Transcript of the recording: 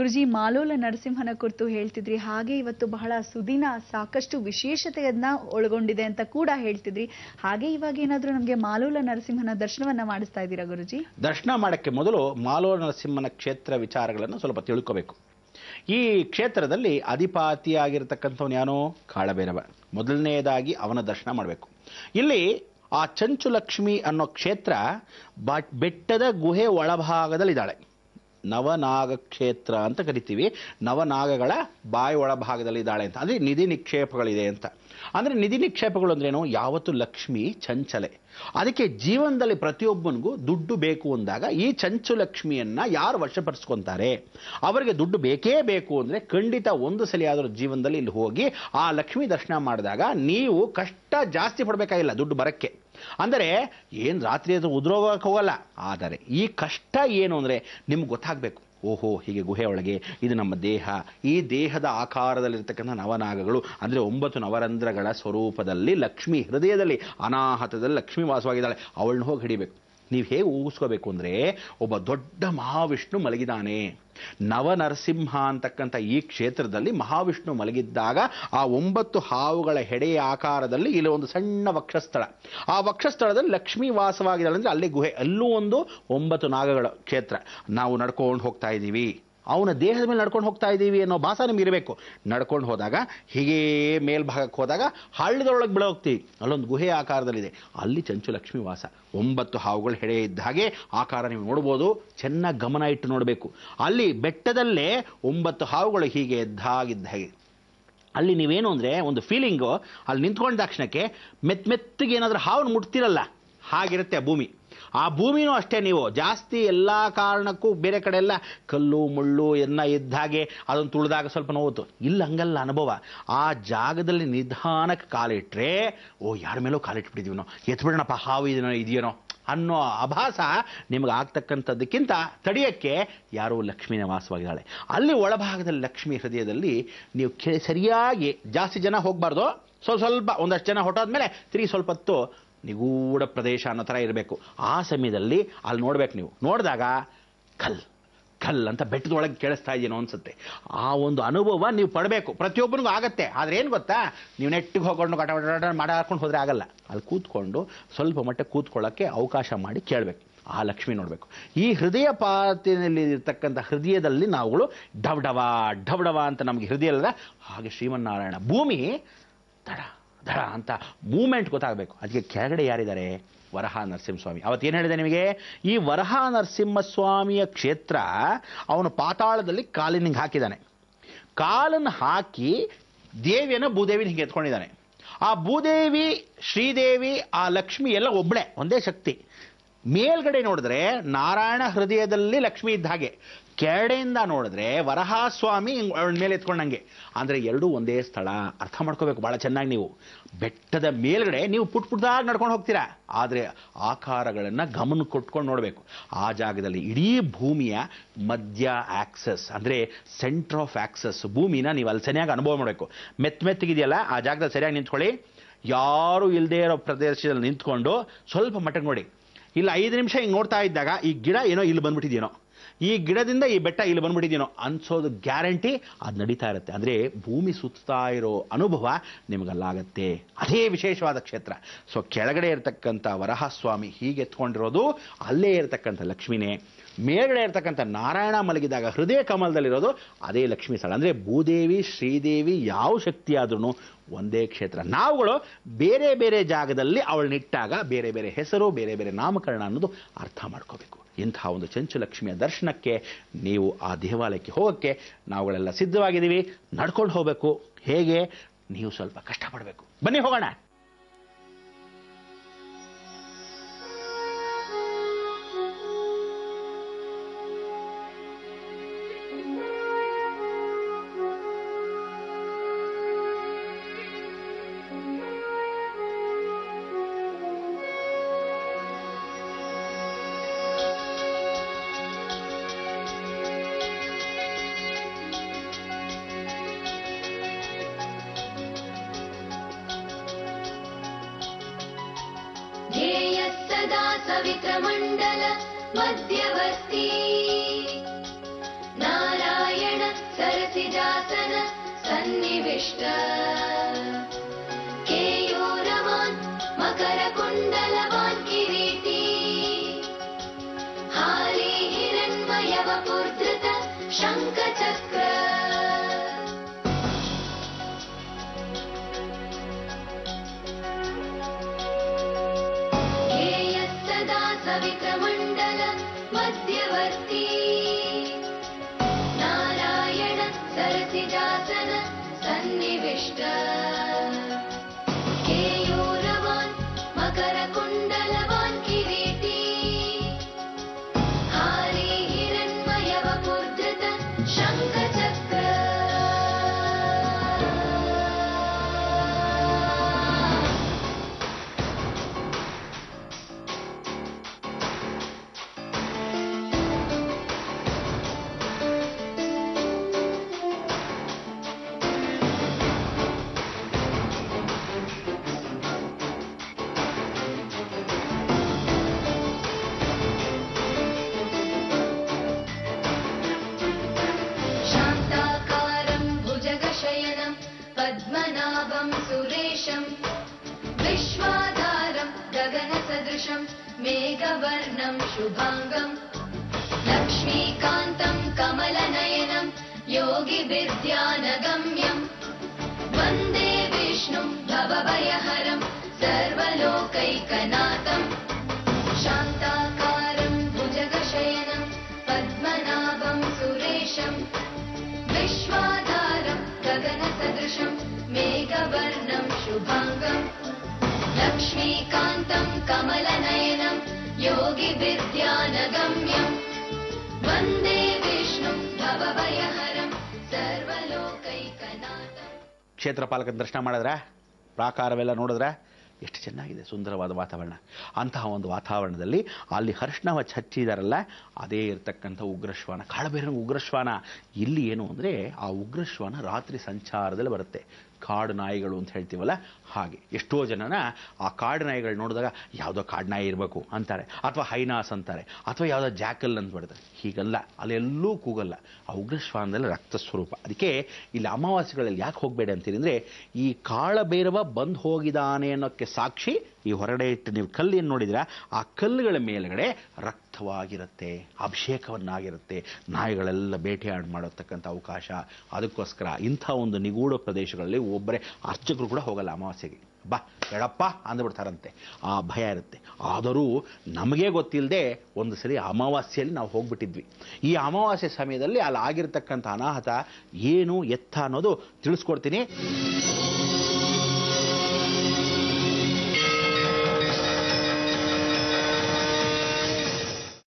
ಗುರುಜಿ, ಮಾಲೋಲ ನರಸಿಂಹನ ಕುರಿತು ಹೇಳ್ತಿದ್ರಿ, ಹಾಗೆ ಇವತ್ತು ಬಹಳ ಸುದಿನ, ಸಾಕಷ್ಟು ವಿಶೇಷತೆಯನ್ನ ಒಳಗೊಂಡಿದೆ ಅಂತ ಕೂಡ ಹೇಳ್ತಿದ್ರಿ. ಹಾಗೆ ಇವಾಗ ಏನಾದ್ರೂ ನಮ್ಗೆ ಮಾಲೋಲ ನರಸಿಂಹನ ದರ್ಶನವನ್ನ ಮಾಡಿಸ್ತಾ ಇದ್ದೀರಾ ಗುರುಜಿ? ದರ್ಶನ ಮಾಡಕ್ಕೆ ಮೊದಲು ಮಾಲೋಲ ನರಸಿಂಹನ ಕ್ಷೇತ್ರ ವಿಚಾರಗಳನ್ನು ಸ್ವಲ್ಪ ತಿಳ್ಕೋಬೇಕು. ಈ ಕ್ಷೇತ್ರದಲ್ಲಿ ಅಧಿಪಾತಿಯಾಗಿರ್ತಕ್ಕಂಥವನು ಯಾನೋ ಕಾಳಭೈರವ. ಮೊದಲನೆಯದಾಗಿ ಅವನ ದರ್ಶನ ಮಾಡಬೇಕು. ಇಲ್ಲಿ ಆ ಚಂಚುಲಕ್ಷ್ಮಿ ಅನ್ನೋ ಕ್ಷೇತ್ರ ಬೆಟ್ಟದ ಗುಹೆ ಒಳಭಾಗದಲ್ಲಿದ್ದಾಳೆ. ನವನಾಗ ಕ್ಷೇತ್ರ ಅಂತ ಕರಿತೀವಿ. ನವನಾಗಗಳ ಬಾಯಿ ಒಳಭಾಗದಲ್ಲಿದ್ದಾಳೆ ಅಂತ. ಅಂದರೆ ನಿಧಿ ನಿಕ್ಷೇಪಗಳಿದೆ ಅಂತ. ಅಂದರೆ ನಿಧಿ ನಿಕ್ಷೇಪಗಳು ಅಂದ್ರೇನು? ಯಾವತ್ತು ಲಕ್ಷ್ಮಿ ಚಂಚಲೆ. ಅದಕ್ಕೆ ಜೀವನದಲ್ಲಿ ಪ್ರತಿಯೊಬ್ಬನಿಗೂ ದುಡ್ಡು ಬೇಕು ಅಂದಾಗ ಈ ಚಂಚುಲಕ್ಷ್ಮಿಯನ್ನ ಯಾರು ವಶಪಡಿಸ್ಕೊಂತಾರೆ, ಅವರಿಗೆ ದುಡ್ಡು ಬೇಕೇ ಬೇಕು ಅಂದರೆ ಖಂಡಿತ ಒಂದು ಸಲ ಆದರೂ ಜೀವನದಲ್ಲಿ ಇಲ್ಲಿ ಹೋಗಿ ಆ ಲಕ್ಷ್ಮಿ ದರ್ಶನ ಮಾಡಿದಾಗ ನೀವು ಕಷ್ಟ ಜಾಸ್ತಿ ಪಡಬೇಕಾಗಿಲ್ಲ ದುಡ್ಡು ಬರಕ್ಕೆ. ಅಂದರೆ ಏನು ರಾತ್ರಿ ಅದು ಉದ್ರೋಗಕ್ಕೆ ಹೋಗಲ್ಲ. ಆದರೆ ಈ ಕಷ್ಟ ಏನು ಅಂದರೆ ನಿಮ್ಗೆ ಗೊತ್ತಾಗಬೇಕು. ಓಹೋ, ಹೀಗೆ ಗುಹೆ ಒಳಗೆ ಇದು ನಮ್ಮ ದೇಹ, ಈ ದೇಹದ ಆಕಾರದಲ್ಲಿರ್ತಕ್ಕಂಥ ನವನಾಗಗಳು ಅಂದರೆ 9 ನವರಂಧ್ರಗಳ ಸ್ವರೂಪದಲ್ಲಿ ಲಕ್ಷ್ಮಿ ಹೃದಯದಲ್ಲಿ ಅನಾಹತದಲ್ಲಿ ಲಕ್ಷ್ಮಿ ವಾಸವಾಗಿದ್ದಾಳೆ. ಅವಳನ್ನ ಹೋಗಿ ಹಿಡಿಬೇಕು. ನೀವು ಹೇಗೆ ಊಹಿಸ್ಕೋಬೇಕು ಅಂದರೆ, ಒಬ್ಬ ದೊಡ್ಡ ಮಹಾವಿಷ್ಣು ಮಲಗಿದ್ದಾನೆ. ನವನರಸಿಂಹ ಅಂತಕ್ಕಂಥ ಈ ಕ್ಷೇತ್ರದಲ್ಲಿ ಮಹಾವಿಷ್ಣು ಮಲಗಿದ್ದಾಗ ಆ 9 ಹಾವುಗಳ ಹೆಡೆಯ ಆಕಾರದಲ್ಲಿ ಇಲ್ಲಿ ಒಂದು ಸಣ್ಣ ವಕ್ಷಸ್ಥಳ. ಆ ವಕ್ಷಸ್ಥಳದಲ್ಲಿ ಲಕ್ಷ್ಮೀ ವಾಸವಾಗಿದ್ದಾಳೆ. ಅಂದರೆ ಅಲ್ಲಿ ಗುಹೆ, ಅಲ್ಲೂ ಒಂದು 9 ನಾಗಗಳ ಕ್ಷೇತ್ರ. ನಾವು ನಡ್ಕೊಂಡು ಹೋಗ್ತಾ ಇದ್ದೀವಿ, ಅವನ ದೇಹದ ಮೇಲೆ ನಡ್ಕೊಂಡು ಹೋಗ್ತಾ ಇದ್ದೀವಿ ಅನ್ನೋ ಭಾಸ ನಿಮ್ಗೆ ಇರಬೇಕು. ನಡ್ಕೊಂಡು ಹೋದಾಗ ಹೀಗೇ ಮೇಲ್ಭಾಗಕ್ಕೆ ಹೋದಾಗ ಹಳ್ಳದೊಳಗೆ ಬಿಳ ಹೋಗ್ತೀವಿ. ಅಲ್ಲೊಂದು ಗುಹೆ ಆಕಾರದಲ್ಲಿದೆ. ಅಲ್ಲಿ ಚಂಚುಲಕ್ಷ್ಮಿ ವಾಸ. 9 ಹಾವುಗಳು ಹೆಡೆ ಇದ್ದ ಹಾಗೆ ಆಕಾರ ನೀವು ನೋಡ್ಬೋದು. ಚೆನ್ನಾಗಿ ಗಮನ ಇಟ್ಟು ನೋಡಬೇಕು. ಅಲ್ಲಿ ಬೆಟ್ಟದಲ್ಲೇ 9 ಹಾವುಗಳು ಹೀಗೆ ಇದ್ದ ಹಾಗೆ. ಅಲ್ಲಿ ನೀವೇನು ಅಂದರೆ ಒಂದು ಫೀಲಿಂಗು, ಅಲ್ಲಿ ನಿಂತ್ಕೊಂಡ ತಕ್ಷಣಕ್ಕೆ ಮೆತ್ತಗೆ ಏನಾದರೂ ಹಾವನ್ನು ಮುಟ್ತಿರಲ್ಲ ಹಾಗಿರುತ್ತೆ ಆ ಭೂಮಿ. ಆ ಭೂಮಿನೂ ಅಷ್ಟೇ. ನೀವು ಜಾಸ್ತಿ ಎಲ್ಲ ಕಾರಣಕ್ಕೂ ಬೇರೆ ಕಡೆ ಎಲ್ಲ ಕಲ್ಲು ಮುಳ್ಳು ಇದ್ದ ಹಾಗೆ ಅದನ್ನು ತುಳಿದಾಗ ಸ್ವಲ್ಪ ನೋವು. ಇಲ್ಲ, ಹಂಗಲ್ಲ ಅನುಭವ. ಆ ಜಾಗದಲ್ಲಿ ನಿಧಾನಕ್ಕೆ ಕಾಲಿಟ್ರೆ, ಓ ಯಾರ ಮೇಲೂ ಕಾಲಿಟ್ಬಿಟ್ಟಿದ್ದೀವಿ ನಾವು, ಎತ್ಬಿಡೋಣಪ್ಪ ಹಾವು ಇದೆಯೇನೋ ಅನ್ನೋ ಆಭಾಸ ನಿಮ್ಗೆ ಆಗ್ತಕ್ಕಂಥದ್ದಕ್ಕಿಂತ ತಡೆಯೋಕ್ಕೆ ಯಾರೋ ಲಕ್ಷ್ಮೀನೇ ವಾಸವಾಗಿದ್ದಾಳೆ. ಅಲ್ಲಿ ಒಳಭಾಗದಲ್ಲಿ ಲಕ್ಷ್ಮೀ ಹೃದಯದಲ್ಲಿ ನೀವು ಸರಿಯಾಗಿ ಜಾಸ್ತಿ ಜನ ಹೋಗಬಾರ್ದು. ಸ್ವಲ್ಪ ಒಂದಷ್ಟು ಜನ ಹೊಟ್ಟೋದ್ಮೇಲೆ ತಿರುಗಿ ಸ್ವಲ್ಪ ಹೊತ್ತು ನಿಗೂಢ ಪ್ರದೇಶ ಅನ್ನೋ ಥರ ಇರಬೇಕು. ಆ ಸಮಯದಲ್ಲಿ ಅಲ್ಲಿ ನೋಡ್ಬೇಕು. ನೀವು ನೋಡಿದಾಗ ಕಲ್ ಅಂತ ಬೆಟ್ಟದೊಳಗೆ ಕೇಳಿಸ್ತಾ ಇದೆಯೇನೋ ಅನ್ಸುತ್ತೆ. ಆ ಒಂದು ಅನುಭವ ನೀವು ಪಡಬೇಕು. ಪ್ರತಿಯೊಬ್ಬರಿಗೂ ಆಗತ್ತೆ. ಆದರೆ ಏನು ಗೊತ್ತಾ, ನೀವು ನೆಟ್ಟಿಗೆ ಹೋಗ್ಕೊಂಡು ಮಾಡಾಡ್ಕೊಂಡು ಹೋದರೆ ಆಗಲ್ಲ. ಅಲ್ಲಿ ಕೂತ್ಕೊಂಡು ಸ್ವಲ್ಪ ಮಟ್ಟ ಕೂತ್ಕೊಳ್ಳೋಕ್ಕೆ ಅವಕಾಶ ಮಾಡಿ ಕೇಳಬೇಕು. ಆ ಲಕ್ಷ್ಮಿ ನೋಡಬೇಕು. ಈ ಹೃದಯ ಪಾತಿನಲ್ಲಿ ಇರ್ತಕ್ಕಂಥ ಹೃದಯದಲ್ಲಿ ನಾವುಗಳು ಡವ್ ಅಂತ ನಮಗೆ ಹೃದಯ ಅಲ್ಲದ ಹಾಗೆ ಶ್ರೀಮನ್ನಾರಾಯಣ ಭೂಮಿ ದಡ ಅಂತ ಮೂಮೆಂಟ್ ಗೊತ್ತಾಗಬೇಕು. ಅದಕ್ಕೆ ಕೆಳಗಡೆ ಯಾರಿದ್ದಾರೆ? ವರಹ ನರಸಿಂಹಸ್ವಾಮಿ. ಅವತ್ತೇನು ಹೇಳಿದೆ ನಿಮಗೆ? ಈ ವರಹ ನರಸಿಂಹಸ್ವಾಮಿಯ ಕ್ಷೇತ್ರ ಅವನು ಪಾತಾಳದಲ್ಲಿ ಕಾಲಿನಿಗೆ ಹಾಕಿದ್ದಾನೆ. ಕಾಲನ್ನು ಹಾಕಿ ದೇವಿಯನ್ನು ಭೂದೇವಿನ ಹಿಂಗೆ ಎತ್ಕೊಂಡಿದ್ದಾನೆ. ಆ ಭೂದೇವಿ, ಶ್ರೀದೇವಿ, ಆ ಲಕ್ಷ್ಮಿ ಎಲ್ಲ ಒಬ್ಬಳೆ, ಒಂದೇ ಶಕ್ತಿ. ಮೇಲ್ಗಡೆ ನೋಡಿದ್ರೆ ನಾರಾಯಣ ಹೃದಯದಲ್ಲಿ ಲಕ್ಷ್ಮಿ ಇದ್ದ ಹಾಗೆ, ಕೆಳಗಡೆಯಿಂದ ನೋಡಿದ್ರೆ ವರಹಾಸ್ವಾಮಿ ಅವಳ ಮೇಲೆ ಎತ್ಕೊಂಡಂಗೆ. ಅಂದರೆ ಎರಡೂ ಒಂದೇ ಸ್ಥಳ. ಅರ್ಥ ಮಾಡ್ಕೋಬೇಕು ಭಾಳ ಚೆನ್ನಾಗಿ. ನೀವು ಬೆಟ್ಟದ ಮೇಲ್ಗಡೆ ನೀವು ಪುಟ್ದಾಗಿ ನಡ್ಕೊಂಡು ಹೋಗ್ತೀರಾ, ಆದರೆ ಆಕಾರಗಳನ್ನು ಗಮನ ಕೊಟ್ಕೊಂಡು ನೋಡಬೇಕು. ಆ ಜಾಗದಲ್ಲಿ ಇಡೀ ಭೂಮಿಯ ಮಧ್ಯ ಆಕ್ಸಸ್ ಅಂದರೆ ಸೆಂಟರ್ ಆಫ್ ಆಕ್ಸಸ್ ಭೂಮಿನ ನೀವು ಅಲ್ಲಿ ಸರಿಯಾಗಿ ಅನುಭವ ಮಾಡಬೇಕು. ಮೆತ್ತಗಿದೆಯಲ್ಲ ಆ ಜಾಗದಲ್ಲಿ ಸರಿಯಾಗಿ ನಿಂತ್ಕೊಳ್ಳಿ. ಯಾರೂ ಇಲ್ಲದೇ ಇರೋ ಪ್ರದೇಶದಲ್ಲಿ ನಿಂತ್ಕೊಂಡು ಸ್ವಲ್ಪ ಮಟ್ಟಿಗೆ ನೋಡಿ. ಇಲ್ಲ 5 ನಿಮಿಷ ಹಿಂಗೆ ನೋಡ್ತಾ ಇದ್ದಾಗ ಈ ಗಿಡ ಏನೋ ಇಲ್ಲಿ ಬಂದ್ಬಿಟ್ಟಿದೆಯೇನೋ, ಈ ಗಿಡದಿಂದ ಈ ಬೆಟ್ಟ ಇಲ್ಲಿ ಬಂದ್ಬಿಟ್ಟಿದೆಯೇನೋ ಅನ್ಸೋದು ಗ್ಯಾರಂಟಿ. ಅದು ನಡೀತಾ ಇರುತ್ತೆ. ಅಂದರೆ ಭೂಮಿ ಸುತ್ತಾ ಇರೋ ಅನುಭವ ನಿಮಗಲ್ಲಾಗತ್ತೆ. ಅದೇ ವಿಶೇಷವಾದ ಕ್ಷೇತ್ರ. ಸೊ ಕೆಳಗಡೆ ಇರತಕ್ಕಂಥ ವರಹಸ್ವಾಮಿ ಹೀಗೆ ಎತ್ಕೊಂಡಿರೋದು ಅಲ್ಲೇ ಇರತಕ್ಕಂಥ ಲಕ್ಷ್ಮಿನೇ. ಮೇಲ್ಗಡೆ ಇರತಕ್ಕಂಥ ನಾರಾಯಣ ಮಲಗಿದಾಗ ಹೃದಯ ಕಮಲದಲ್ಲಿರೋದು ಅದೇ ಲಕ್ಷ್ಮೀ ಸ್ಥಳ. ಅಂದರೆ ಭೂದೇವಿ, ಶ್ರೀದೇವಿ ಯಾವ ಶಕ್ತಿ ಆದ್ರೂ ಒಂದೇ ಕ್ಷೇತ್ರ. ನಾವುಗಳು ಬೇರೆ ಬೇರೆ ಜಾಗದಲ್ಲಿ ಅವಳನ್ನಿಟ್ಟಾಗ ಬೇರೆ ಬೇರೆ ಹೆಸರು, ಬೇರೆ ಬೇರೆ ನಾಮಕರಣ ಅನ್ನೋದು ಅರ್ಥ ಮಾಡ್ಕೋಬೇಕು. ಇಂತಹ ಒಂದು ಚಂಚುಲಕ್ಷ್ಮಿಯ ದರ್ಶನಕ್ಕೆ ನೀವು ಆ ದೇವಾಲಯಕ್ಕೆ ಹೋಗೋಕ್ಕೆ ನಾವುಗಳೆಲ್ಲ ಸಿದ್ಧವಾಗಿದ್ದೀವಿ. ನಡ್ಕೊಂಡು ಹೋಗಬೇಕು. ಹೇಗೆ? ನೀವು ಸ್ವಲ್ಪ ಕಷ್ಟಪಡಬೇಕು. ಬನ್ನಿ ಹೋಗೋಣ. सवित्रमण्डल मध्यवर्ती नारायण सन्निविष्ट केयूरवान् मकरकुण्डलवान् किरीटी हारी हिरण्मयवपुर्धृत शङ्खचक्र विक्रमण्डल मध्यवर्ती नारायण सरसिजासन सन्निविष्ट केयूरवान् मकरकुण्डलवान् किरीटी हारी हिरण्मयवपुर्धृत शङ्खचक्र पद्मनाभं सुरेशं विश्वाधारं गगनसदृशं मेघवर्णं शुभांगं लक्ष्मीकान्तं कमलनयनं योगिविद्यानगम्यं वन्दे विष्णुं भवभयहरं सर्वलोकैकनाथं शान्ताकारं भुजगशयनं पद्मनाभं सुरेशं विश्वाधारं गगनसदृशं मेघवर्णं शुभांगं लक्ष्मीकान्तं कमलनयनं योगिविद्यानगम्यं वन्दे विष्णुं भवभयहरं सर्वलोकैकनाथं. ಕ್ಷೇತ್ರಪಾಲಕನ ದರ್ಶನ ಮಾಡಿದ್ರೆ ಪ್ರಾಕಾರವೆಲ್ಲ ನೋಡಿದ್ರೆ ಎಷ್ಟು ಚೆನ್ನಾಗಿದೆ, ಸುಂದರವಾದ ವಾತಾವರಣ. ಅಂತಹ ಒಂದು ವಾತಾವರಣದಲ್ಲಿ ಅಲ್ಲಿ ಹರ್ಷಣವ ಹಚ್ಚಿದಾರಲ್ಲ, ಅದೇ ಇರತಕ್ಕಂಥ ಉಗ್ರಶ್ವಾನ, ಕಾಳಬೇರಿನ ಉಗ್ರಶ್ವಾನ. ಇಲ್ಲಿ ಏನು ಅಂದರೆ ಆ ಉಗ್ರಶ್ವಾನ ರಾತ್ರಿ ಸಂಚಾರದಲ್ಲಿ ಬರುತ್ತೆ. ಕಾಡು ನಾಯಿಗಳು ಅಂತ ಹೇಳ್ತೀವಲ್ಲ ಹಾಗೆ. ಎಷ್ಟೋ ಜನನ ಆ ಕಾಡು ನಾಯಿಗಳು ನೋಡಿದಾಗ ಯಾವುದೋ ಕಾಡು ನಾಯಿ ಇರಬೇಕು ಅಂತಾರೆ, ಅಥವಾ ಹೈನಾಸ್ ಅಂತಾರೆ, ಅಥವಾ ಯಾವುದೋ ಜಾಕಲ್ ಅಂತ ಬಿಡ್ತಾರೆ. ಹೀಗಲ್ಲ, ಅಲ್ಲೆಲ್ಲೂ ಕೂಗಲ್ಲ. ಆ ಉಗ್ರಶ್ವಾನದಲ್ಲಿ ರಕ್ತ ಸ್ವರೂಪ. ಅದಕ್ಕೆ ಇಲ್ಲಿ ಅಮಾವಾಸ್ಯೆಗಳಲ್ಲಿ ಯಾಕೆ ಹೋಗಬೇಡಿ ಅಂತೀರಿ ಅಂದರೆ, ಈ ಕಾಳಭೈರವ ಬಂದು ಹೋಗಿದ್ದಾನೆ ಅನ್ನೋಕ್ಕೆ ಸಾಕ್ಷಿ ಈ ಹೊರಗಡೆ ಇಟ್ಟು ನೀವು ಕಲ್ಲೇನು ನೋಡಿದ್ರೆ ಆ ಕಲ್ಲುಗಳ ಮೇಲ್ಗಡೆ ರಕ್ತವಾಗಿರುತ್ತೆ, ಅಭಿಷೇಕವನ್ನಾಗಿರುತ್ತೆ. ನಾಯಿಗಳೆಲ್ಲ ಬೇಟೆಯಾಡಿ ಮಾಡತಕ್ಕಂಥ ಅವಕಾಶ. ಅದಕ್ಕೋಸ್ಕರ ಇಂಥ ಒಂದು ನಿಗೂಢ ಪ್ರದೇಶಗಳಲ್ಲಿ ಒಬ್ಬರೇ ಅರ್ಚಕರು ಕೂಡ ಹೋಗಲ್ಲ ಅಮಾವಾಸ್ಯೆಗೆ. ಬಾ ಬೇಡಪ್ಪ ಅಂದ್ಬಿಡ್ತಾರಂತೆ, ಆ ಭಯ ಇರುತ್ತೆ. ಆದರೂ ನಮಗೇ ಗೊತ್ತಿಲ್ಲದೆ ಒಂದು ಸರಿ ಅಮಾವಾಸ್ಯೆಯಲ್ಲಿ ನಾವು ಹೋಗ್ಬಿಟ್ಟಿದ್ವಿ. ಈ ಅಮಾವಾಸ್ಯೆ ಸಮಯದಲ್ಲಿ ಅಲ್ಲಿ ಆಗಿರ್ತಕ್ಕಂಥ ಅನಾಹುತ ಏನು ಎತ್ತ ಅನ್ನೋದು ತಿಳಿಸ್ಕೊಡ್ತೀನಿ.